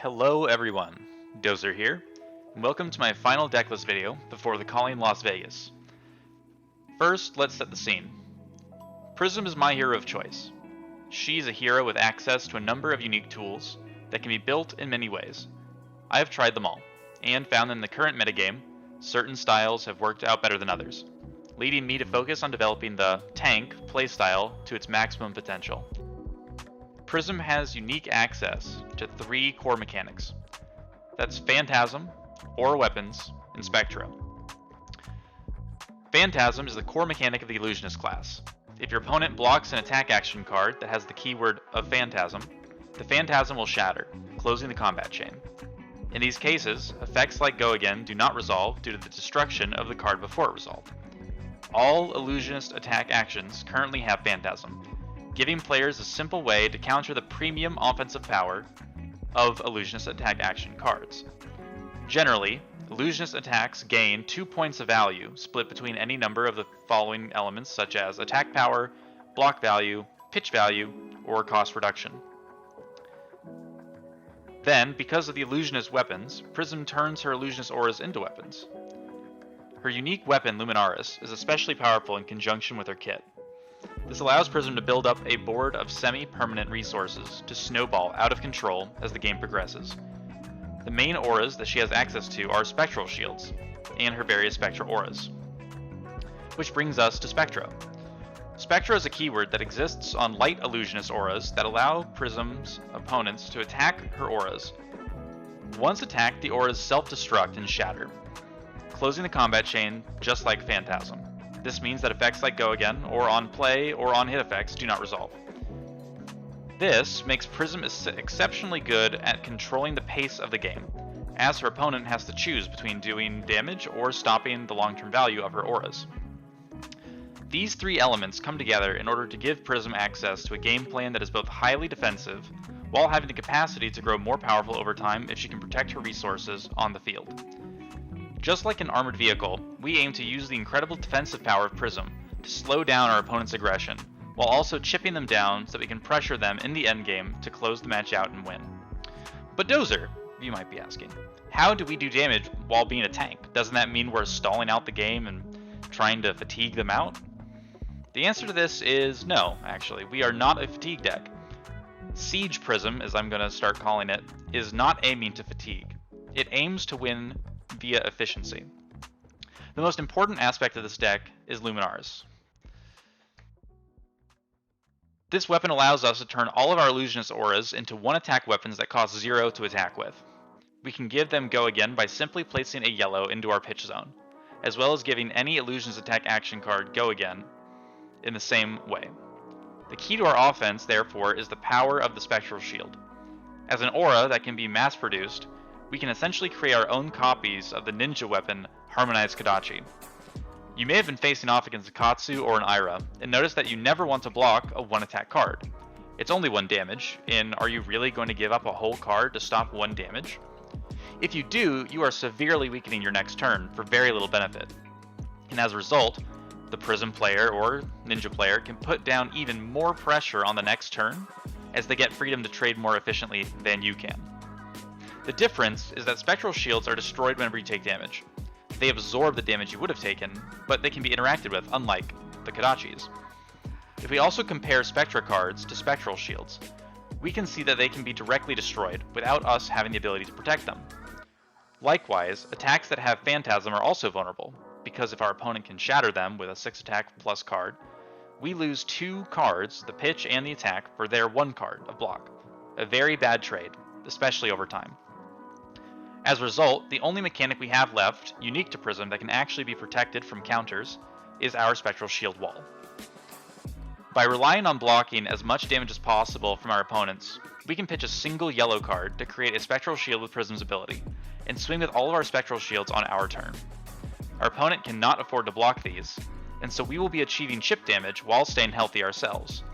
Hello everyone, Dozer here, and welcome to my final decklist video before the Calling Las Vegas. First, let's set the scene. Prism is my hero of choice. She's a hero with access to a number of unique tools that can be built in many ways. I have tried them all, and found in the current metagame, certain styles have worked out better than others, leading me to focus on developing the tank playstyle to its maximum potential. Prism has unique access to 3 core mechanics. That's Phantasm, Aura Weapons, and Spectra. Phantasm is the core mechanic of the Illusionist class. If your opponent blocks an attack action card that has the keyword of Phantasm, the Phantasm will shatter, closing the combat chain. In these cases, effects like Go Again do not resolve due to the destruction of the card before it resolved. All Illusionist attack actions currently have Phantasm, giving players a simple way to counter the premium offensive power of Illusionist attack action cards. Generally, Illusionist attacks gain 2 points of value split between any number of the following elements such as attack power, block value, pitch value, or cost reduction. Then, because of the Illusionist weapons, Prism turns her Illusionist auras into weapons. Her unique weapon, Luminaris, is especially powerful in conjunction with her kit. This allows Prism to build up a board of semi-permanent resources to snowball out of control as the game progresses. The main auras that she has access to are Spectral Shields, and her various Spectra auras. Which brings us to Spectra. Spectra is a keyword that exists on light Illusionist auras that allow Prism's opponents to attack her auras. Once attacked, the auras self-destruct and shatter, closing the combat chain just like Phantasm. This means that effects like Go Again, or on play, or on hit effects do not resolve. This makes Prism exceptionally good at controlling the pace of the game, as her opponent has to choose between doing damage or stopping the long-term value of her auras. These 3 elements come together in order to give Prism access to a game plan that is both highly defensive, while having the capacity to grow more powerful over time if she can protect her resources on the field. Just like an armored vehicle, we aim to use the incredible defensive power of Prism to slow down our opponent's aggression, while also chipping them down so that we can pressure them in the endgame to close the match out and win. But Dozer, you might be asking, how do we do damage while being a tank? Doesn't that mean we're stalling out the game and trying to fatigue them out? The answer to this is no, actually. We are not a fatigue deck. Siege Prism, as I'm going to start calling it, is not aiming to fatigue. It aims to win via efficiency. The most important aspect of this deck is Luminaris. This weapon allows us to turn all of our Illusionist auras into one-attack weapons that cost 0 to attack with. We can give them Go Again by simply placing a yellow into our pitch zone, as well as giving any Illusionist attack action card Go Again in the same way. The key to our offense, therefore, is the power of the Spectral Shield. As an aura that can be mass-produced, we can essentially create our own copies of the ninja weapon, Harmonized Kodachi. You may have been facing off against a Katsu or an Ira, and notice that you never want to block a one-attack card. It's only 1 damage, and are you really going to give up a whole card to stop 1 damage? If you do, you are severely weakening your next turn for very little benefit. And as a result, the Prism player or Ninja player can put down even more pressure on the next turn, as they get freedom to trade more efficiently than you can. The difference is that Spectral Shields are destroyed whenever you take damage. They absorb the damage you would have taken, but they can be interacted with, unlike the Kodachis. If we also compare Spectra cards to Spectral Shields, we can see that they can be directly destroyed without us having the ability to protect them. Likewise, attacks that have Phantasm are also vulnerable, because if our opponent can shatter them with a 6 attack plus card, we lose 2 cards, the pitch and the attack, for their 1 card of block. A very bad trade, especially over time. As a result, the only mechanic we have left, unique to Prism, that can actually be protected from counters, is our Spectral Shield wall. By relying on blocking as much damage as possible from our opponents, we can pitch a single yellow card to create a Spectral Shield with Prism's ability, and swing with all of our Spectral Shields on our turn. Our opponent cannot afford to block these, and so we will be achieving chip damage while staying healthy ourselves.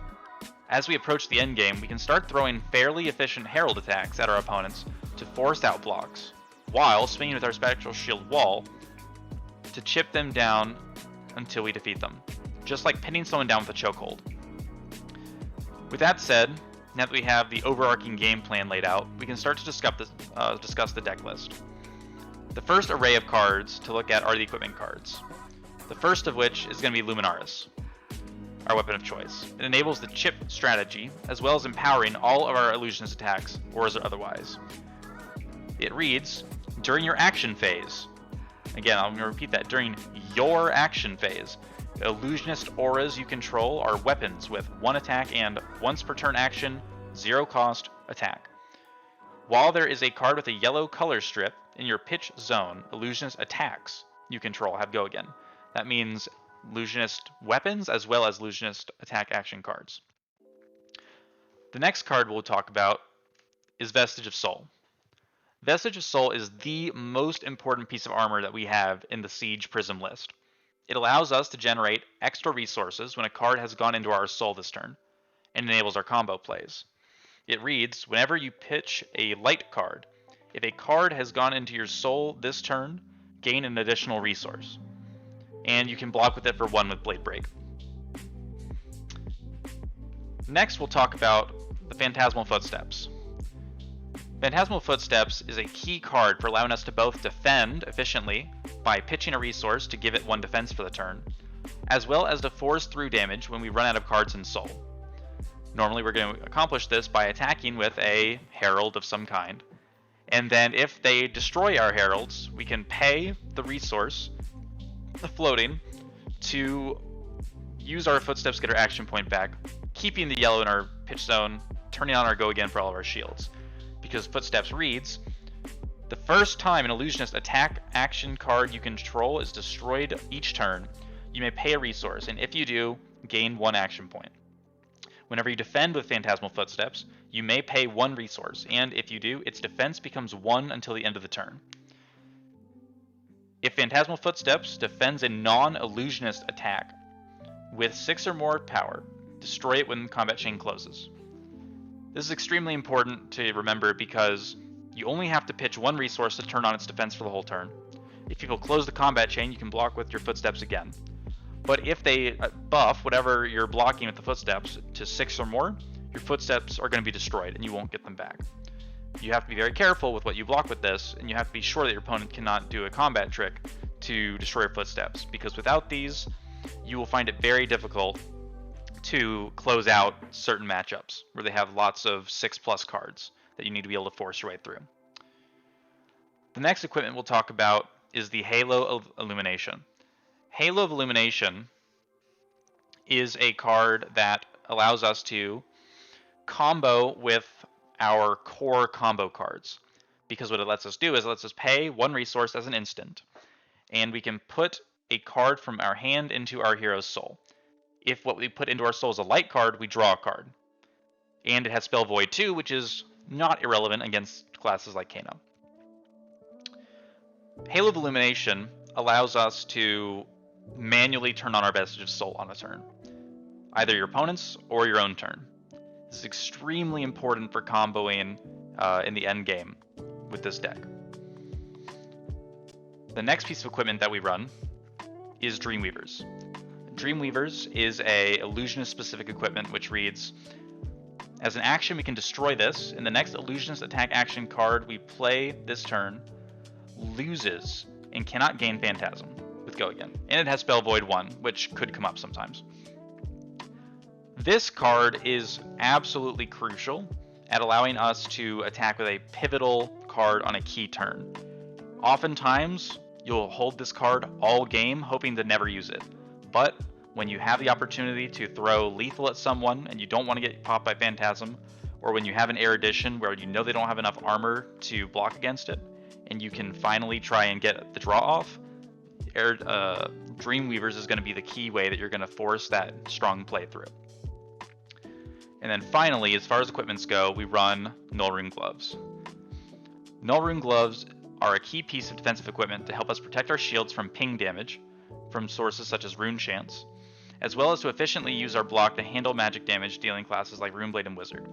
As we approach the endgame, we can start throwing fairly efficient herald attacks at our opponents to force out blocks, while swinging with our Spectral Shield wall to chip them down until we defeat them, just like pinning someone down with a chokehold. With that said, Now that we have the overarching game plan laid out, we can start to discuss the deck list. The first array of cards to look at are the equipment cards. The first of which is going to be Luminaris, our weapon of choice. It enables the chip strategy, as well as empowering all of our illusionist attacks, auras or otherwise. It reads, during your action phase. Again, I'm going to repeat that, during your action phase. Illusionist auras you control are weapons with 1 attack and once per turn action, 0 cost attack. While there is a card with a yellow color strip in your pitch zone, illusionist attacks you control have go again. That means illusionist weapons as well as illusionist attack action cards. The next card we'll talk about is Vestige of Soul. Vestige of Soul is the most important piece of armor that we have in the Siege Prism list. It allows us to generate extra resources when a card has gone into our soul this turn, and enables our combo plays. It reads, whenever you pitch a light card, if a card has gone into your soul this turn, gain an additional resource. And you can block with it for 1 with Blade Break. Next, we'll talk about the Phantasmal Footsteps. Phantasmal Footsteps is a key card for allowing us to both defend efficiently by pitching a resource to give it 1 defense for the turn, as well as to force through damage when we run out of cards in Soul. Normally we're going to accomplish this by attacking with a herald of some kind, and then if they destroy our heralds, we can pay the resource, the floating, to use our footsteps to get our action point back, keeping the yellow in our pitch zone, turning on our go again for all of our shields. Because Footsteps reads, the first time an illusionist attack action card you control is destroyed each turn, you may pay a resource, and if you do, gain 1 action point. Whenever you defend with Phantasmal Footsteps, you may pay 1 resource, and if you do, its defense becomes 1 until the end of the turn. If Phantasmal Footsteps defends a non-illusionist attack with 6 or more power, destroy it when the combat chain closes. This is extremely important to remember because you only have to pitch 1 resource to turn on its defense for the whole turn. If people close the combat chain, you can block with your footsteps again. But if they buff whatever you're blocking with the footsteps to 6 or more, your footsteps are going to be destroyed and you won't get them back. You have to be very careful with what you block with this, and you have to be sure that your opponent cannot do a combat trick to destroy your footsteps, because without these, you will find it very difficult to close out certain matchups where they have lots of 6+ cards that you need to be able to force your way through. The next equipment we'll talk about is the Halo of Illumination. Halo of Illumination is a card that allows us to combo with our core combo cards, because what it lets us do is it lets us pay 1 resource as an instant, and we can put a card from our hand into our hero's soul. If what we put into our soul is a light card, we draw a card. And it has Spell Void too, which is not irrelevant against classes like Kano. Halo of Illumination allows us to manually turn on our Vestige of Soul on a turn, either your opponent's or your own turn. This is extremely important for comboing in the end game with this deck. The next piece of equipment that we run is Dreamweavers. Dreamweavers is a illusionist specific equipment which reads, as an action we can destroy this, and the next illusionist attack action card we play this turn loses and cannot gain Phantasm with Go Again. And it has Spell Void 1, which could come up sometimes. This card is absolutely crucial at allowing us to attack with a pivotal card on a key turn. Oftentimes, you'll hold this card all game hoping to never use it. But when you have the opportunity to throw lethal at someone and you don't want to get popped by Phantasm, or when you have an erudition where you know they don't have enough armor to block against it, and you can finally try and get the draw off, Dreamweavers is going to be the key way that you're going to force that strong play through. And then finally, as far as equipments go, we run Null Rune Gloves. Null Rune Gloves are a key piece of defensive equipment to help us protect our shields from ping damage from sources such as Rune Chants, as well as to efficiently use our block to handle magic damage dealing classes like Runeblade and Wizard.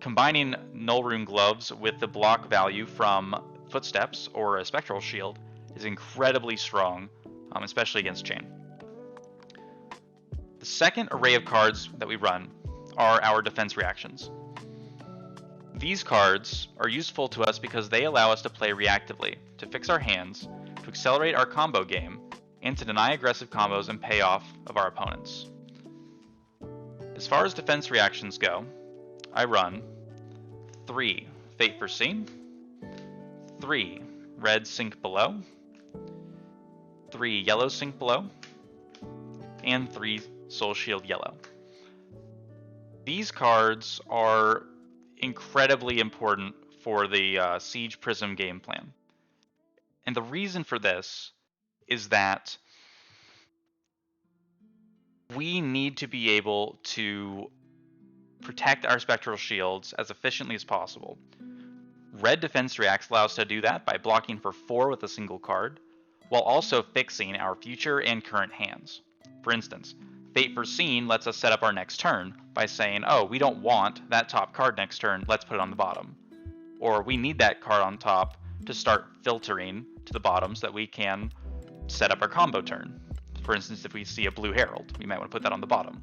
Combining Null Rune Gloves with the block value from Footsteps or a Spectral Shield is incredibly strong, especially against Chain. The second array of cards that we run are our defense reactions. These cards are useful to us because they allow us to play reactively, to fix our hands, to accelerate our combo game, and to deny aggressive combos and payoff of our opponents. As far as defense reactions go, I run 3 Fate Foreseen, 3 Red Sink Below, 3 Yellow Sink Below, and 3 Soul Shield Yellow. These cards are incredibly important for the Siege Prism game plan. And the reason for this is that we need to be able to protect our spectral shields as efficiently as possible. Red defense reacts allow us to do that by blocking for 4 with a single card, while also fixing our future and current hands. For instance, Fate Foreseen lets us set up our next turn by saying, oh, we don't want that top card next turn, let's put it on the bottom. Or we need that card on top to start filtering to the bottom so that we can set up our combo turn. For instance, if we see a blue herald, we might want to put that on the bottom,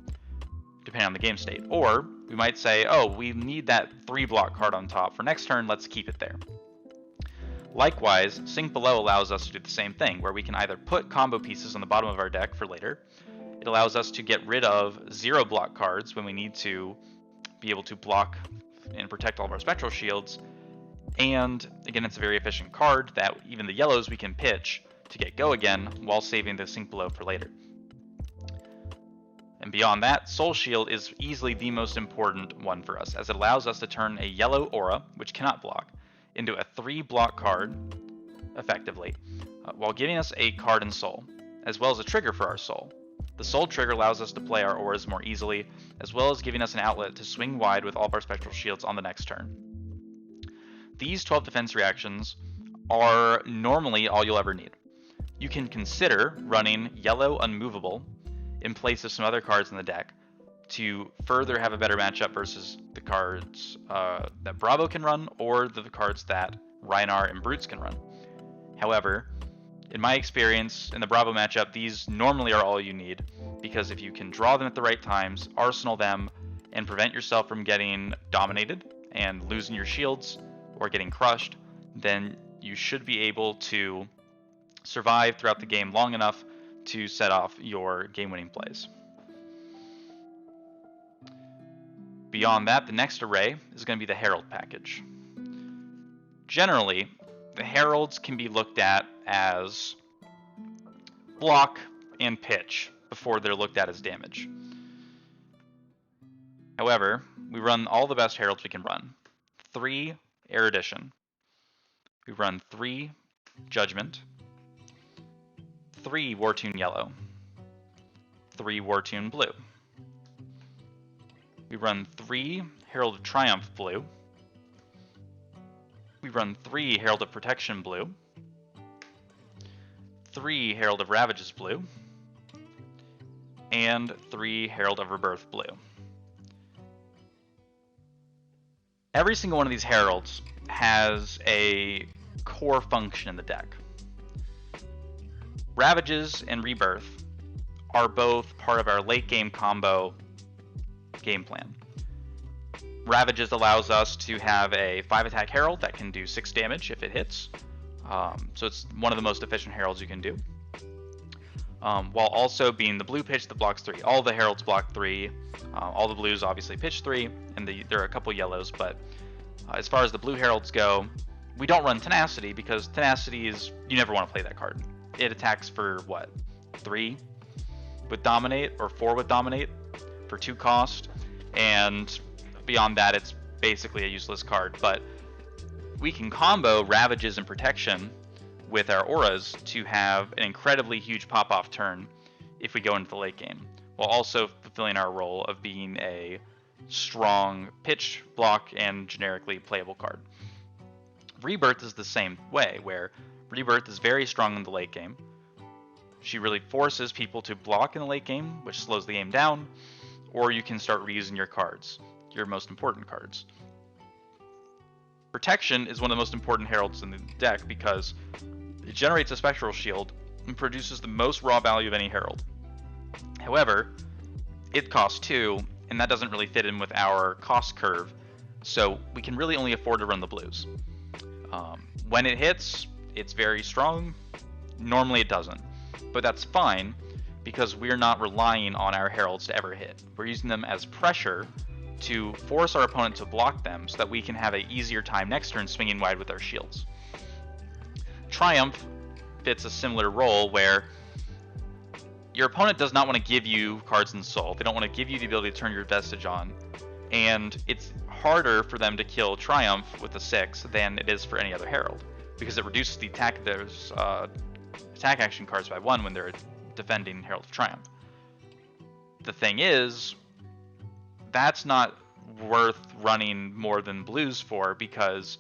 depending on the game state. Or we might say, oh, we need that 3 block card on top for next turn, let's keep it there. Likewise, Sink Below allows us to do the same thing, where we can either put combo pieces on the bottom of our deck for later. It allows us to get rid of 0 block cards when we need to be able to block and protect all of our spectral shields. And again, it's a very efficient card that even the yellows we can pitch to get go again while saving the Sink Below for later. And beyond that, Soul Shield is easily the most important one for us, as it allows us to turn a yellow aura, which cannot block, into a 3 block card effectively, while giving us a card in Soul, as well as a trigger for our Soul. The Soul trigger allows us to play our auras more easily, as well as giving us an outlet to swing wide with all of our spectral shields on the next turn. These 12 defense reactions are normally all you'll ever need. You can consider running Yellow Unmovable in place of some other cards in the deck to further have a better matchup versus the cards that Bravo can run, or the cards that Rhinar and Brutes can run. However, in my experience, in the Bravo matchup, these normally are all you need, because if you can draw them at the right times, arsenal them, and prevent yourself from getting dominated and losing your shields or getting crushed, then you should be able to survive throughout the game long enough to set off your game-winning plays. Beyond that, the next array is going to be the Herald package. Generally, the Heralds can be looked at as block and pitch before they're looked at as damage. However, we run all the best Heralds we can run. 3 Erudition. We run 3 Judgment, 3 Wartune Yellow, 3 Wartune Blue. We run 3 Herald of Triumph Blue. We run 3 Herald of Protection Blue, 3 Herald of Ravages Blue, and 3 Herald of Rebirth Blue. Every single one of these Heralds has a core function in the deck. Ravages and Rebirth are both part of our late game combo game plan. Ravages allows us to have a 5 attack Herald that can do 6 damage if it hits. So it's one of the most efficient Heralds you can do. While also being the blue pitch that blocks 3. All the Heralds block 3. All the blues obviously pitch 3, and there are a couple yellows, but as far as the blue Heralds go, we don't run Tenacity because Tenacity is, you never want to play that card. It attacks for what? 3 with Dominate, or 4 with Dominate for 2 cost, and beyond that it's basically a useless card. But we can combo Ravages and Protection with our auras to have an incredibly huge pop-off turn if we go into the late game, while also fulfilling our role of being a strong pitch, block, and generically playable card. Rebirth is the same way, where Rebirth is very strong in the late game. She really forces people to block in the late game, which slows the game down, or you can start reusing your cards, your most important cards. Protection is one of the most important heralds in the deck because it generates a spectral shield and produces the most raw value of any herald. However, it costs 2, and that doesn't really fit in with our cost curve, so we can really only afford to run the blues. When it hits, it's very strong. Normally it doesn't, but that's fine because we're not relying on our heralds to ever hit. We're using them as pressure to force our opponent to block them so that we can have an easier time next turn swinging wide with our shields. Triumph fits a similar role where your opponent does not want to give you cards in Soul. They don't want to give you the ability to turn your Vestige on, and it's harder for them to kill Triumph with a 6 than it is for any other Herald, because it reduces the attack of those attack action cards by 1 when they're defending Herald of Triumph. The thing is, that's not worth running more than blues for, because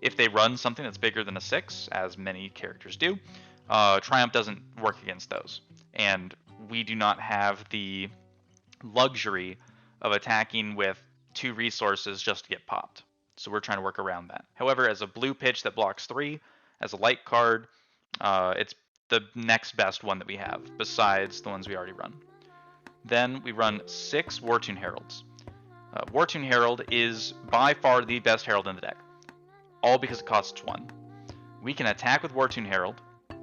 if they run something that's bigger than a 6, as many characters do, Triumph doesn't work against those. And we do not have the luxury of attacking with 2 resources just to get popped. So we're trying to work around that. However, as a blue pitch that blocks 3, as a light card, it's the next best one that we have, besides the ones we already run. Then we run 6 Wartune Heralds. Wartune Herald is by far the best Herald in the deck, all because it costs 1. We can attack with Wartune Herald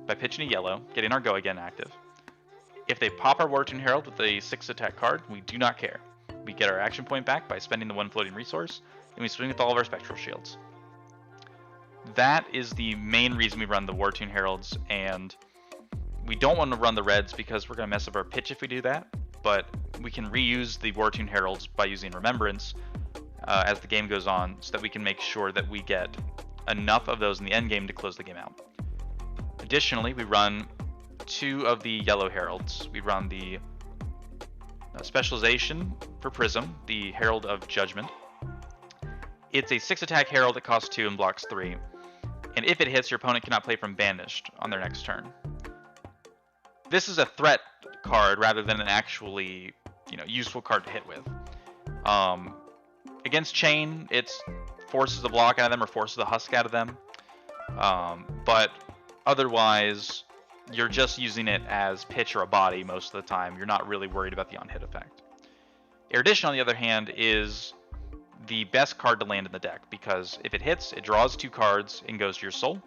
by pitching a yellow, getting our Go Again active. If they pop our Wartune Herald with a 6 attack card, we do not care. We get our action point back by spending the 1 floating resource, and we swing with all of our Spectral Shields. That is the main reason we run the Wartune Heralds, and we don't want to run the reds because we're going to mess up our pitch if we do that, but we can reuse the Wartune Heralds by using Remembrance as the game goes on, so that we can make sure that we get enough of those in the end game to close the game out. Additionally, we run 2 of the yellow Heralds. We run the specialization for Prism, the Herald of Judgment. It's a 6 attack Herald that costs 2 and blocks 3. And if it hits, your opponent cannot play from Banished on their next turn. This is a threat card rather than an actually, useful card to hit with. Against Chain, it forces the block out of them or forces the husk out of them. But otherwise, you're just using it as pitch or a body most of the time. You're not really worried about the on-hit effect. Erudition, on the other hand, is the best card to land in the deck, because if it hits, it draws 2 cards and goes to your soul.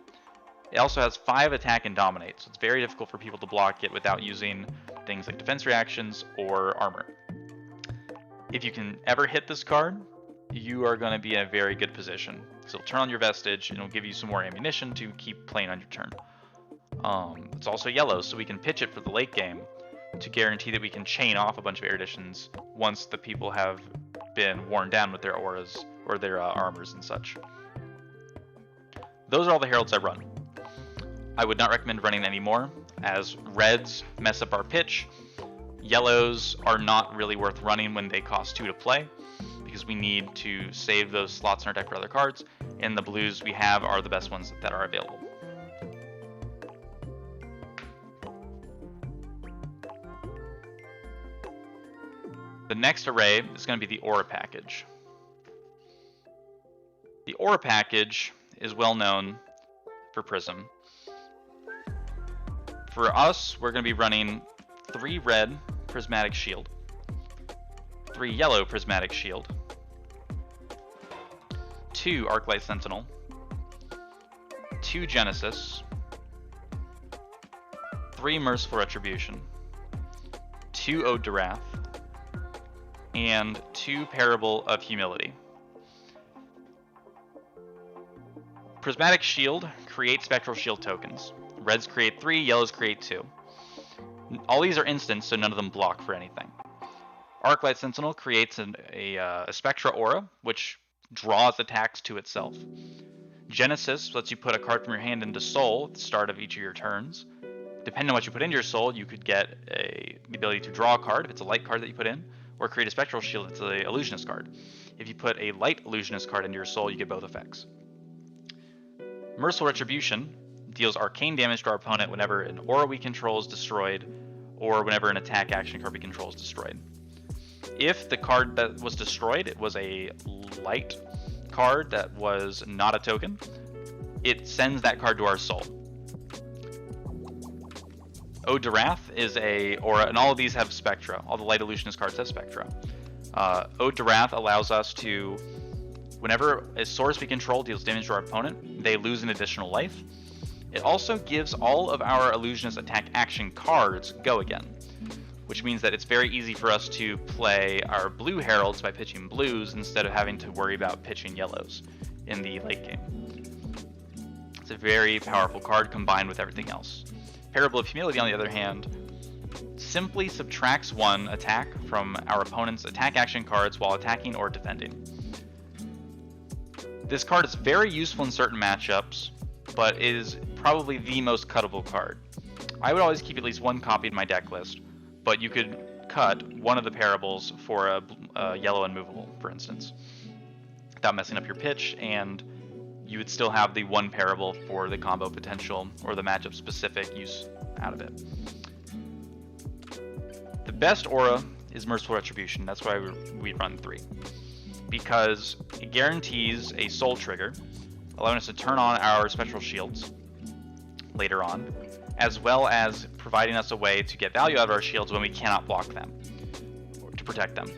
It also has 5 attack and dominate, so it's very difficult for people to block it without using things like defense reactions or armor. If you can ever hit this card, you are going to be in a very good position. So it'll turn on your Vestige, and it'll give you some more ammunition to keep playing on your turn. It's also yellow, so we can pitch it for the late game to guarantee that we can chain off a bunch of Eruditions once the people have been worn down with their auras or their armors and such. Those are all the Heralds I run. I would not recommend running any more, as reds mess up our pitch. Yellows are not really worth running when they cost 2 to play, because we need to save those slots in our deck for other cards, and the blues we have are the best ones that are available. The next array is going to be the Aura package. The Aura package is well known for Prism. For us, we're going to be running 3 red Prismatic Shield, 3 yellow Prismatic Shield, 2 Arclight Sentinel, 2 Genesis, 3 Merciful Retribution, 2 Ode to Wrath, and 2 Parable of Humility. Prismatic Shield creates Spectral Shield tokens. Reds create 3, yellows create 2. All these are instants, so none of them block for anything. Arclight Sentinel creates a Spectra Aura, which draws attacks to itself. Genesis lets you put a card from your hand into Soul at the start of each of your turns. Depending on what you put into your Soul, you could get the ability to draw a card if it's a light card that you put in, or create a Spectral Shield if it's an Illusionist card. If you put a light Illusionist card into your Soul, you get both effects. Merciful Retribution deals arcane damage to our opponent whenever an aura we control is destroyed, or whenever an attack action card we control is destroyed. If the card that was destroyed, it was a light card that was not a token, it sends that card to our soul. Ode to Wrath is a aura, and all of these have Spectra. All the light Illusionist cards have Spectra. Ode to Wrath allows us to, whenever a source we control deals damage to our opponent, they lose an additional life. It also gives all of our Illusionist attack action cards go again, which means that it's very easy for us to play our blue heralds by pitching blues instead of having to worry about pitching yellows in the late game. It's a very powerful card combined with everything else. Parable of Humility, on the other hand, simply subtracts 1 attack from our opponent's attack action cards while attacking or defending. This card is very useful in certain matchups, but is probably the most cuttable card. I would always keep at least 1 copy in my deck list, but you could cut one of the parables for a yellow unmovable, for instance, without messing up your pitch, and you would still have the 1 parable for the combo potential or the matchup specific use out of it. The best aura is Merciful Retribution. That's why we run 3, because it guarantees a soul trigger, allowing us to turn on our spectral shields later on, as well as providing us a way to get value out of our shields when we cannot block them, or to protect them.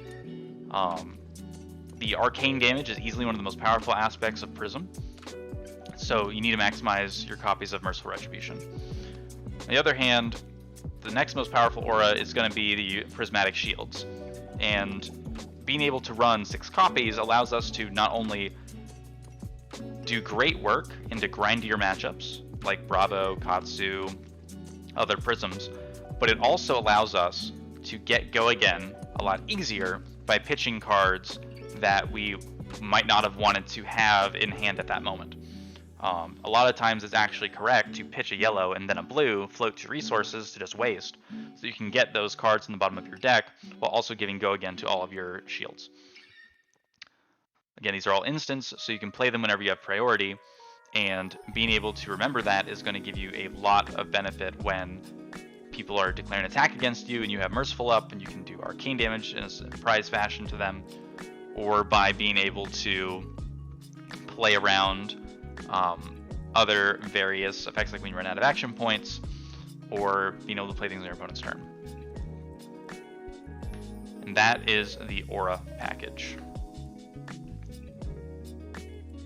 The arcane damage is easily one of the most powerful aspects of Prism, so you need to maximize your copies of Merciful Retribution. On the other hand, the next most powerful aura is going to be the Prismatic Shields, and being able to run 6 copies allows us to not only do great work into grindier matchups like Bravo, Katsu, other Prisms, but it also allows us to get Go Again a lot easier by pitching cards that we might not have wanted to have in hand at that moment. A lot of times it's actually correct to pitch a yellow and then a blue, float 2 resources to just waste, so you can get those cards in the bottom of your deck while also giving Go Again to all of your shields. Again, these are all instants, so you can play them whenever you have priority, and being able to remember that is going to give you a lot of benefit when people are declaring attack against you and you have Merciful up and you can do arcane damage in a surprise fashion to them, or by being able to play around other various effects like when you run out of action points, or being able to play things on your opponent's turn. And that is the Aura package.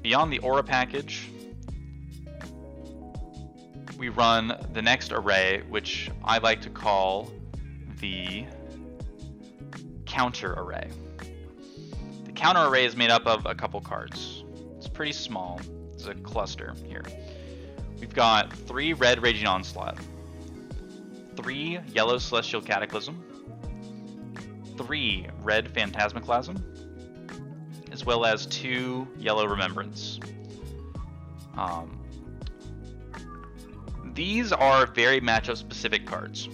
Beyond the Aura package, we run the next array, which I like to call the counter array. The counter array is made up of a couple cards. It's pretty small. It's a cluster here. We've got 3 red Raging Onslaught, 3 yellow Celestial Cataclysm, 3 red Phantasmaclasm, as well as 2 yellow Remembrance. These are very matchup specific cards.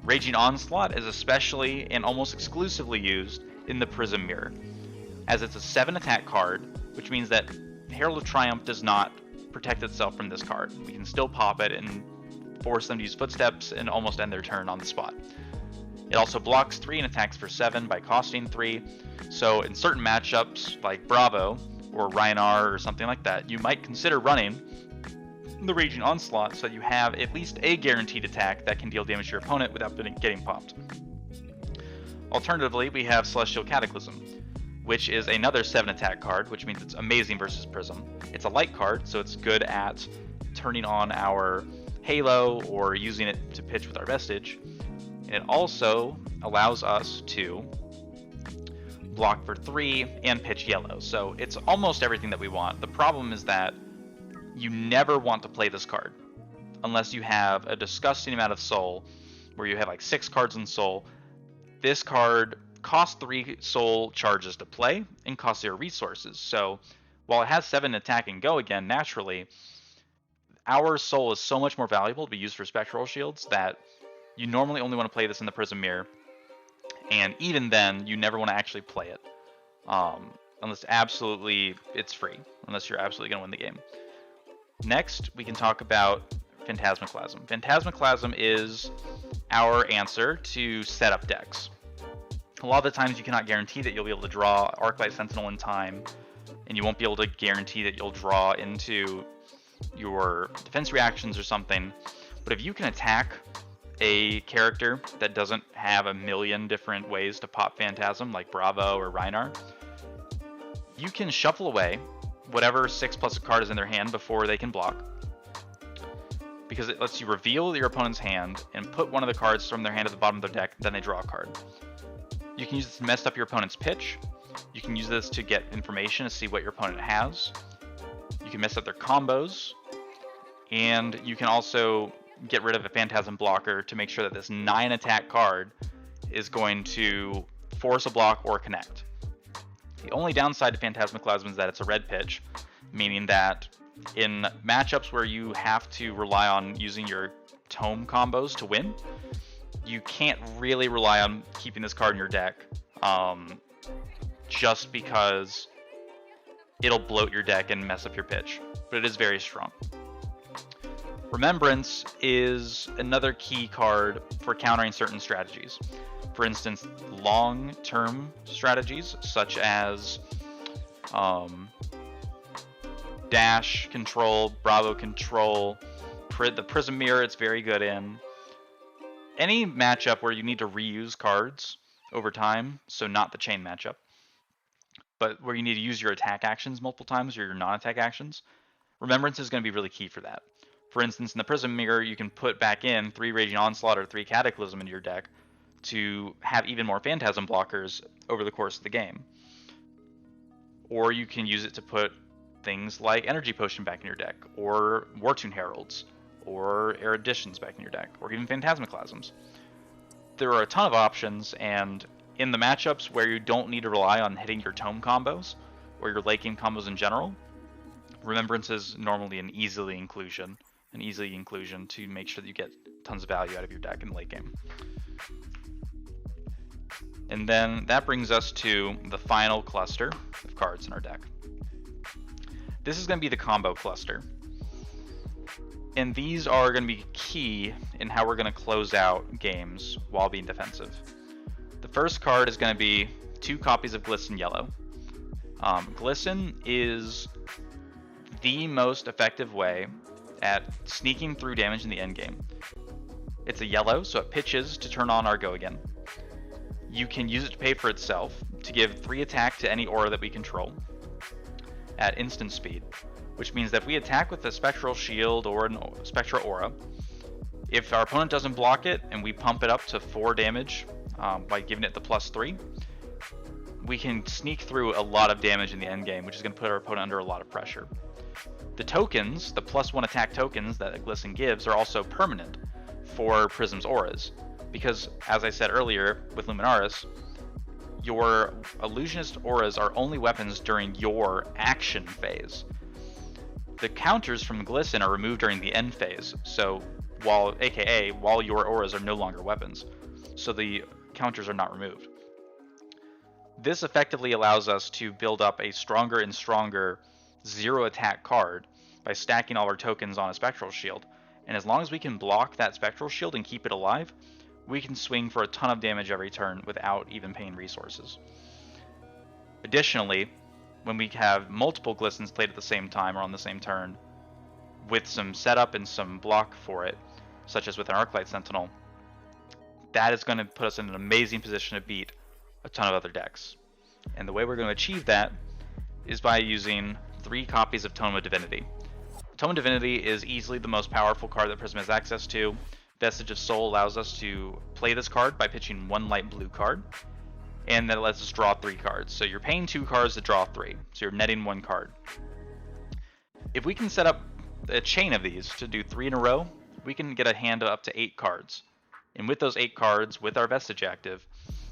Raging Onslaught is especially and almost exclusively used in the Prism Mirror, as it's a 7 attack card, which means that Herald of Triumph does not protect itself from this card. We can still pop it and force them to use Footsteps and almost end their turn on the spot. It also blocks 3 and attacks for 7 by costing 3, so in certain matchups like Bravo or Rhinar or something like that, you might consider running the Raging Onslaught so that you have at least a guaranteed attack that can deal damage to your opponent without getting popped. Alternatively, we have Celestial Cataclysm, which is another 7 attack card, which means it's amazing versus Prism. It's a light card, so it's good at turning on our Halo or using it to pitch with our Vestige. And it also allows us to block for 3 and pitch yellow, so it's almost everything that we want. The problem is that you never want to play this card unless you have a disgusting amount of soul, where you have like 6 cards in soul. This card costs 3 soul charges to play and costs 0 resources. So while it has 7 attack and Go Again naturally, our soul is so much more valuable to be used for spectral shields that you normally only want to play this in the Prism Mirror, and even then you never want to actually play it unless absolutely it's free, unless you're absolutely going to win the game. Next, we can talk about Phantasmaclasm. Phantasmaclasm is our answer to setup decks. A lot of the times you cannot guarantee that you'll be able to draw Arclight Sentinel in time, and you won't be able to guarantee that you'll draw into your defense reactions or something. But if you can attack a character that doesn't have a million different ways to pop Phantasm, like Bravo or Rhinar, you can shuffle away whatever 6+ card is in their hand before they can block, because it lets you reveal your opponent's hand and put one of the cards from their hand at the bottom of their deck, then they draw a card. You can use this to mess up your opponent's pitch. You can use this to get information to see what your opponent has. You can mess up their combos. And you can also get rid of a Phantasm blocker to make sure that this 9 attack card is going to force a block or connect. The only downside to Phantasmaclasm is that it's a red pitch, meaning that in matchups where you have to rely on using your tome combos to win, you can't really rely on keeping this card in your deck, just because it'll bloat your deck and mess up your pitch, but it is very strong. Remembrance is another key card for countering certain strategies. For instance, long-term strategies such as dash control, Bravo control, the Prism mirror it's very good in. Any matchup where you need to reuse cards over time, so not the chain matchup, but where you need to use your attack actions multiple times or your non-attack actions, Remembrance is going to be really key for that. For instance, in the Prism mirror, you can put back in 3 Raging Onslaught or 3 Cataclysm into your deck to have even more Phantasm blockers over the course of the game. Or you can use it to put things like Energy Potion back in your deck, or Wartune Heralds, or Eruditions back in your deck, or even Phantasmaclasms. There are a ton of options, and in the matchups where you don't need to rely on hitting your tome combos, or your late game combos in general, Remembrance is normally an easy inclusion to make sure that you get tons of value out of your deck in the late game. And then that brings us to the final cluster of cards in our deck. This is going to be the combo cluster. And these are going to be key in how we're going to close out games while being defensive. The first card is going to be 2 copies of Glisten Yellow. Glisten is the most effective way at sneaking through damage in the endgame. It's a yellow, so it pitches to turn on our Go Again. You can use it to pay for itself to give 3 attack to any aura that we control at instant speed, which means that if we attack with a Spectral Shield or a Spectral Aura, if our opponent doesn't block it and we pump it up to 4 damage by giving it the +3, we can sneak through a lot of damage in the endgame, which is going to put our opponent under a lot of pressure. The tokens, the +1 attack tokens that a Glisten gives, are also permanent for Prism's auras, because, as I said earlier with Luminaris, your illusionist auras are only weapons during your action phase. The counters from Glisten are removed during the end phase, so while your auras are no longer weapons, so the counters are not removed. This effectively allows us to build up a stronger and stronger 0 attack card by stacking all our tokens on a Spectral Shield, and as long as we can block that Spectral Shield and keep it alive, we can swing for a ton of damage every turn without even paying resources. Additionally, when we have multiple Glistens played at the same time or on the same turn, with some setup and some block for it, such as with an Arclight Sentinel, that is going to put us in an amazing position to beat a ton of other decks. And the way we're going to achieve that is by using 3 copies of Tome of Divinity. Tome of Divinity is easily the most powerful card that Prism has access to. Vestige of Soul allows us to play this card by pitching 1 light blue card, and that lets us draw 3 cards. So you're paying 2 cards to draw 3, so you're netting 1 card. If we can set up a chain of these to do 3 in a row, we can get a hand of up to 8 cards. And with those 8 cards, with our Vestige active,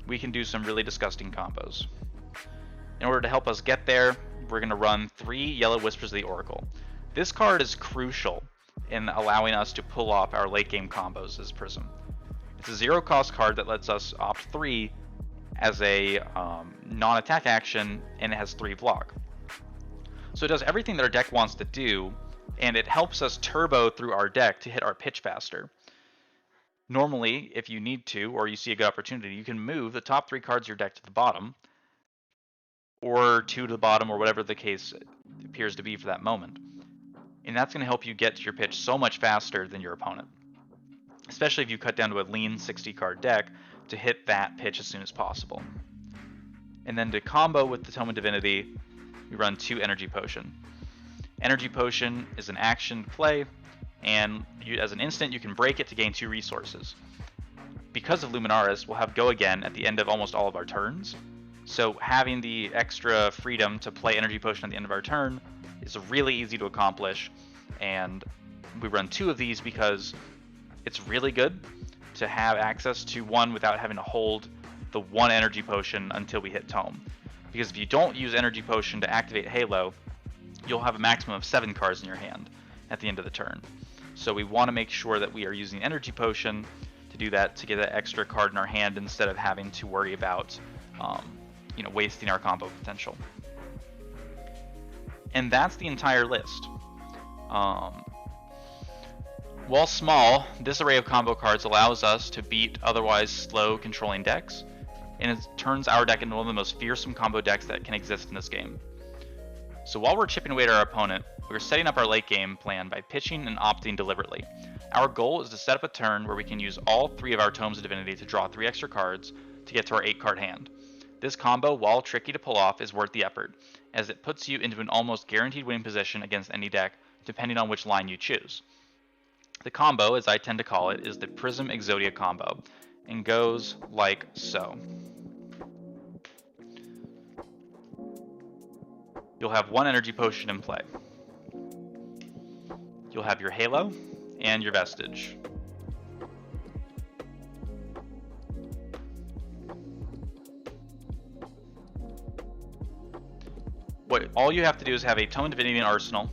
we can do some really disgusting combos. In order to help us get there, we're going to run 3 Yellow Whispers of the Oracle. This card is crucial in allowing us to pull off our late game combos as Prism. It's a 0 cost card that lets us opt 3 as a non-attack action, and it has 3 block. So it does everything that our deck wants to do, and it helps us turbo through our deck to hit our pitch faster. Normally, if you need to, or you see a good opportunity, you can move the top 3 cards of your deck to the bottom, or 2 to the bottom, or whatever the case appears to be for that moment. And that's going to help you get to your pitch so much faster than your opponent. especially if you cut down to a lean 60 card deck to hit that pitch as soon as possible. And then to combo with the Tome of Divinity, we run 2 Energy Potion. Energy Potion is an action play, and as an instant you can break it to gain 2 resources. Because of Luminaris, we'll have Go Again at the end of almost all of our turns, so having the extra freedom to play Energy Potion at the end of our turn is really easy to accomplish, and we run 2 of these because it's really good to have access to one without having to hold the 1 Energy Potion until we hit Tome. Because if you don't use Energy Potion to activate Halo, you'll have a maximum of 7 cards in your hand at the end of the turn. So we want to make sure that we are using Energy Potion to do that, to get that extra card in our hand instead of having to worry about wasting our combo potential. And that's the entire list. While small, this array of combo cards allows us to beat otherwise slow controlling decks, and it turns our deck into one of the most fearsome combo decks that can exist in this game. So while we're chipping away at our opponent, we're setting up our late game plan by pitching and opting deliberately. Our goal is to set up a turn where we can use all 3 of our Tomes of Divinity to draw 3 extra cards to get to our 8 card hand. This combo, while tricky to pull off, is worth the effort, as it puts you into an almost guaranteed winning position against any deck, depending on which line you choose. The combo, as I tend to call it, is the Prism Exodia combo, and goes like so. You'll have 1 Energy Potion in play. You'll have your Halo and your Vestige. All you have to do is have a Tome of Divinity in Arsenal,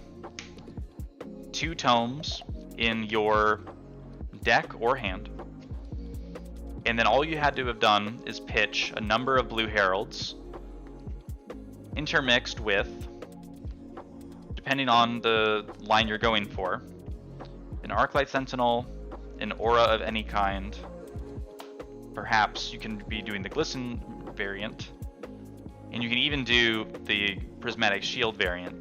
2 tomes in your deck or hand, and then all you had to have done is pitch a number of blue heralds intermixed with, depending on the line you're going for, an Arclight Sentinel, an aura of any kind. Perhaps you can be doing the Glisten variant, and you can even do the Prismatic Shield variant,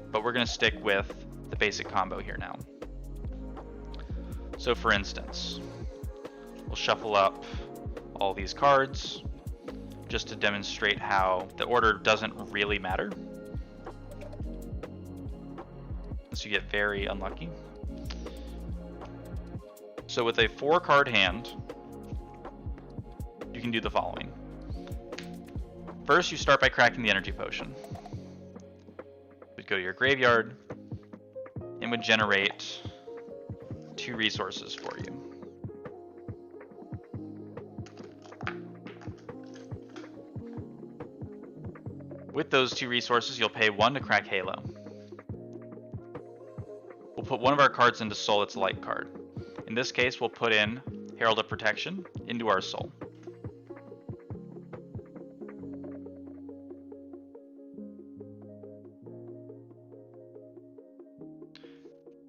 but we're going to stick with the basic combo here now. So for instance, we'll shuffle up all these cards just to demonstrate how the order doesn't really matter, unless you get very unlucky. So with a 4-card hand, you can do the following. First, you start by cracking the Energy Potion. You'd go to your graveyard and would generate 2 resources for you. With those 2 resources, you'll pay 1 to crack Halo. We'll put one of our cards into Soul that's a light card. In this case, we'll put in Herald of Protection into our Soul.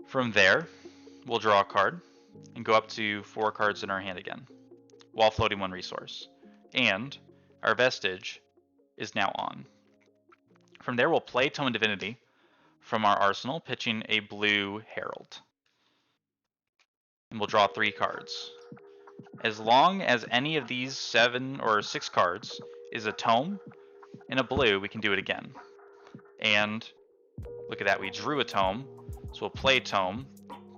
From there, we'll draw a card and go up to 4 cards in our hand again, while floating 1 resource. And our Vestige is now on. From there, we'll play Tome of Divinity from our arsenal, pitching a blue Herald. And we'll draw 3 cards. As long as any of these 7 or 6 cards is a Tome and a blue, we can do it again. And look at that, we drew a Tome, so we'll play Tome,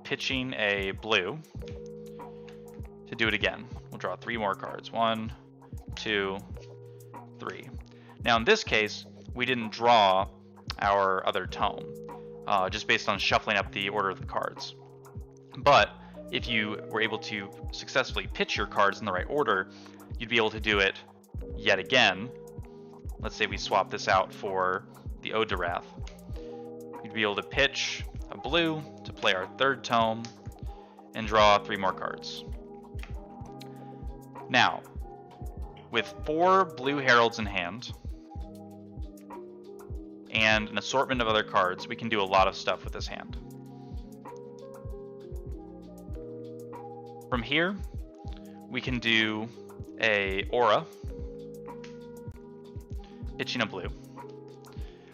pitching a blue to do it again. We'll draw 3 more cards. 1, 2, 3. Now in this case, we didn't draw our other Tome, just based on shuffling up the order of the cards. But if you were able to successfully pitch your cards in the right order, you'd be able to do it yet again. Let's say we swap this out for the Ode to Wrath. You'd be able to pitch a blue to play our 3rd Tome and draw 3 more cards. Now, with 4 blue heralds in hand and an assortment of other cards, we can do a lot of stuff with this hand. From here, we can do a aura, pitching a blue.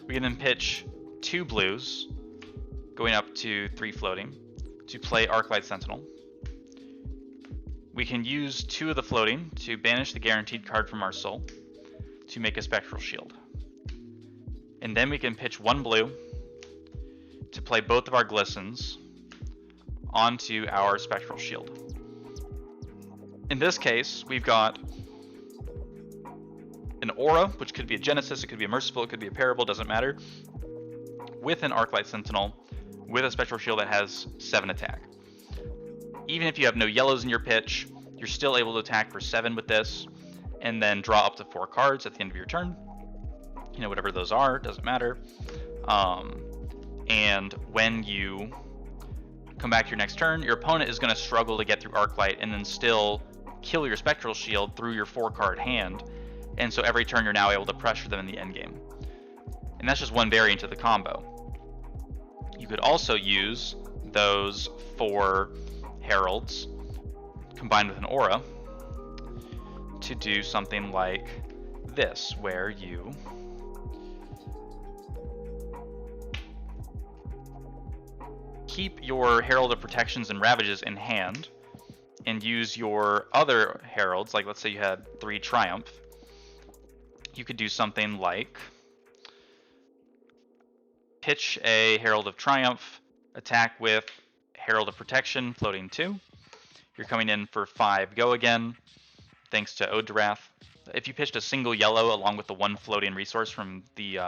We can then pitch 2 blues, going up to 3 floating, to play Arclight Sentinel. We can use 2 of the floating to banish the guaranteed card from our soul to make a spectral shield. And then we can pitch 1 blue to play both of our glistens onto our spectral shield. In this case, we've got an aura, which could be a Genesis, it could be a Merciful, it could be a Parable, doesn't matter, with an Arclight Sentinel, with a spectral shield that has 7 attack. Even if you have no yellows in your pitch, you're still able to attack for 7 with this, and then draw up to 4 cards at the end of your turn. You know, whatever those are, doesn't matter. And when you come back to your next turn, your opponent is going to struggle to get through Arclight and then still kill your spectral shield through your 4-card hand. And so every turn you're now able to pressure them in the end game. And that's just one variant of the combo. You could also use those 4 heralds combined with an aura to do something like this, where you keep your Herald of Protections and Ravages in hand and use your other heralds, like let's say you had 3 Triumph. You could do something like pitch a Herald of Triumph, attack with Herald of Protection, floating 2. You're coming in for 5 go again, thanks to Ode to Wrath. If you pitched a single yellow along with the 1 floating resource from the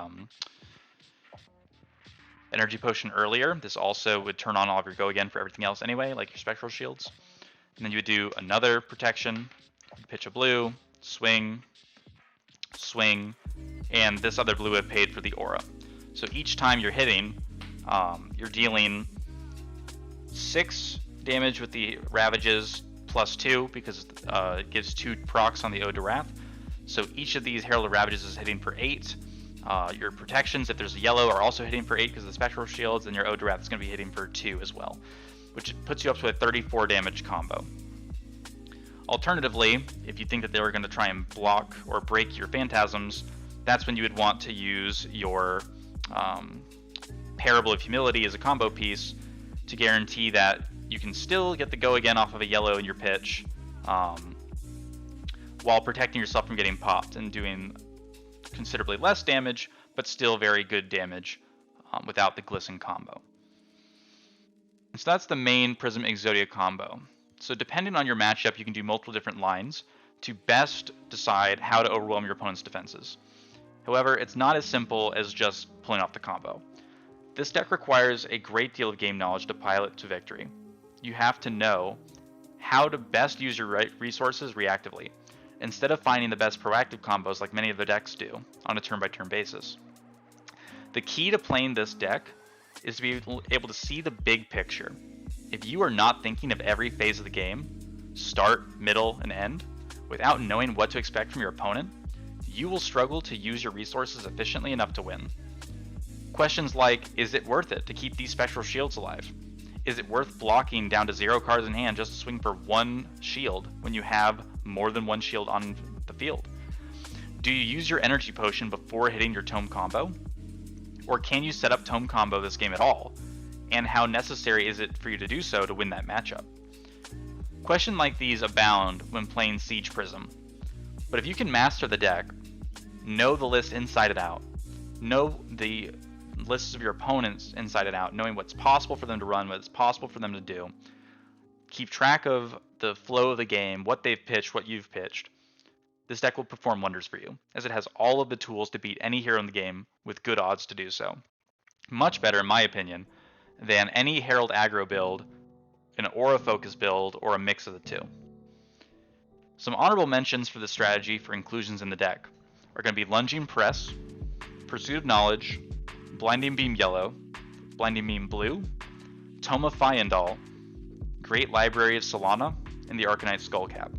Energy Potion earlier, this also would turn on all of your go again for everything else anyway, like your spectral shields. And then you would do another protection, pitch a blue, swing, swing, and this other blue had paid for the aura. So each time you're hitting, you're dealing 6 damage with the Ravages plus 2 because it gives 2 procs on the Ode to Wrath. So each of these Herald of Ravages is hitting for 8. Your protections, if there's a yellow, are also hitting for 8 because of the spectral shields, and your Ode to Wrath is going to be hitting for 2 as well, which puts you up to a 34 damage combo. Alternatively, if you think that they were going to try and block or break your Phantasms, that's when you would want to use your Parable of Humility as a combo piece to guarantee that you can still get the go again off of a yellow in your pitch while protecting yourself from getting popped and doing considerably less damage, but still very good damage without the Glisten combo. So that's the main Prism Exodia combo. So depending on your matchup, you can do multiple different lines to best decide how to overwhelm your opponent's defenses. However, it's not as simple as just pulling off the combo. This deck requires a great deal of game knowledge to pilot to victory. You have to know how to best use your resources reactively, instead of finding the best proactive combos like many of the decks do on a turn-by-turn basis. The key to playing this deck is to be able to see the big picture. If you are not thinking of every phase of the game, start, middle, and end, without knowing what to expect from your opponent, you will struggle to use your resources efficiently enough to win. Questions like, is it worth it to keep these spectral shields alive? Is it worth blocking down to 0 cards in hand just to swing for 1 shield when you have more than 1 shield on the field? Do you use your energy potion before hitting your tome combo? Or can you set up tome combo this game at all? And how necessary is it for you to do so to win that matchup? Questions like these abound when playing Siege Prism. But if you can master the deck, know the list inside and out, know the lists of your opponents inside and out, knowing what's possible for them to run, what's possible for them to do, keep track of the flow of the game, what they've pitched, what you've pitched, this deck will perform wonders for you, as it has all of the tools to beat any hero in the game with good odds to do so. Much better, in my opinion, than any Herald aggro build, an Aura focus build, or a mix of the two. Some honorable mentions for this strategy for inclusions in the deck are going to be Lunging Press, Pursuit of Knowledge, Blinding Beam Yellow, Blinding Beam Blue, Tome of Fyendal, Great Library of Solana, and the Arcanite Skullcap.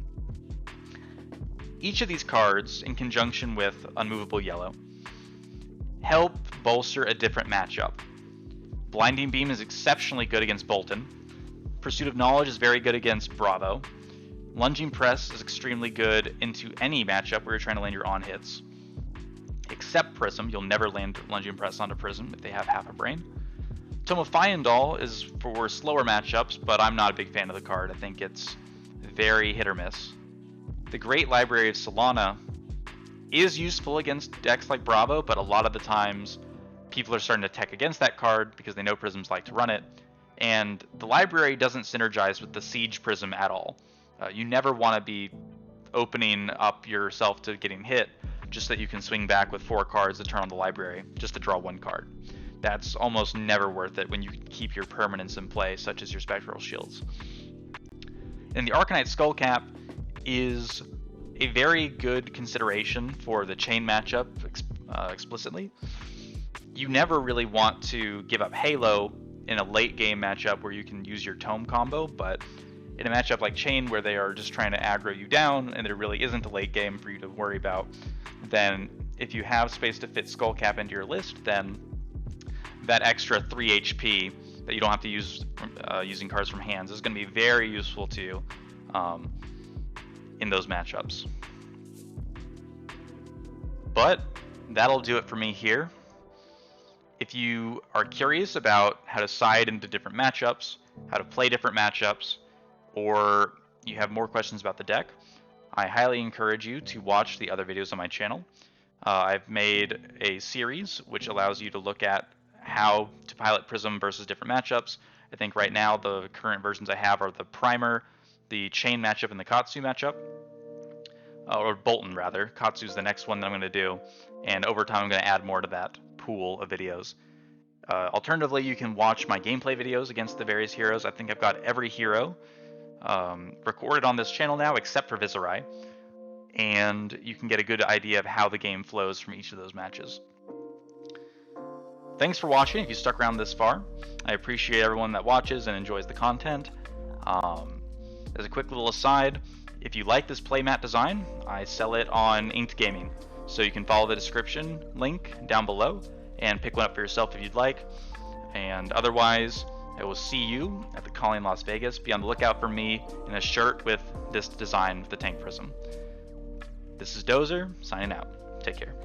Each of these cards, in conjunction with Unmovable Yellow, help bolster a different matchup. Blinding Beam is exceptionally good against Bolton. Pursuit of Knowledge is very good against Bravo. Lunging Press is extremely good into any matchup where you're trying to land your on hits. Except Prism, you'll never land Lunging Press onto Prism if they have half a brain. Tome of Fyendal is for slower matchups, but I'm not a big fan of the card. I think it's very hit or miss. The Great Library of Solana is useful against decks like Bravo, but a lot of the times people are starting to tech against that card because they know Prisms like to run it, and the library doesn't synergize with the Siege Prism at all. You never want to be opening up yourself to getting hit just so that you can swing back with 4 cards to turn on the library just to draw 1 card. That's almost never worth it when you keep your permanents in play, such as your Spectral Shields. And the Arcanite Skullcap is a very good consideration for the chain matchup explicitly. You never really want to give up Halo in a late game matchup where you can use your Tome combo, but in a matchup like Chain where they are just trying to aggro you down and there really isn't a late game for you to worry about, then if you have space to fit Skullcap into your list, then that extra 3 HP that you don't have to use using cards from hands is going to be very useful to you in those matchups. But that'll do it for me here. If you are curious about how to side into different matchups, how to play different matchups, or you have more questions about the deck, I highly encourage you to watch the other videos on my channel. I've made a series which allows you to look at how to pilot Prism versus different matchups. I think right now the current versions I have are the Primer, the Chain matchup, and the Katsu matchup. Or Bolton rather. Katsu's the next one that I'm going to do, and over time I'm going to add more to that pool of videos. Alternatively, you can watch my gameplay videos against the various heroes. I think I've got every hero recorded on this channel now except for Viserai, and you can get a good idea of how the game flows from each of those matches. Thanks for watching if you stuck around this far. I appreciate everyone that watches and enjoys the content. As a quick little aside, if you like this playmat design, I sell it on Inked Gaming, so you can follow the description link down below and pick one up for yourself if you'd like. And otherwise, I will see you at the Calling Las Vegas. Be on the lookout for me in a shirt with this design with the Tank Prism. This is Dozer, signing out. Take care.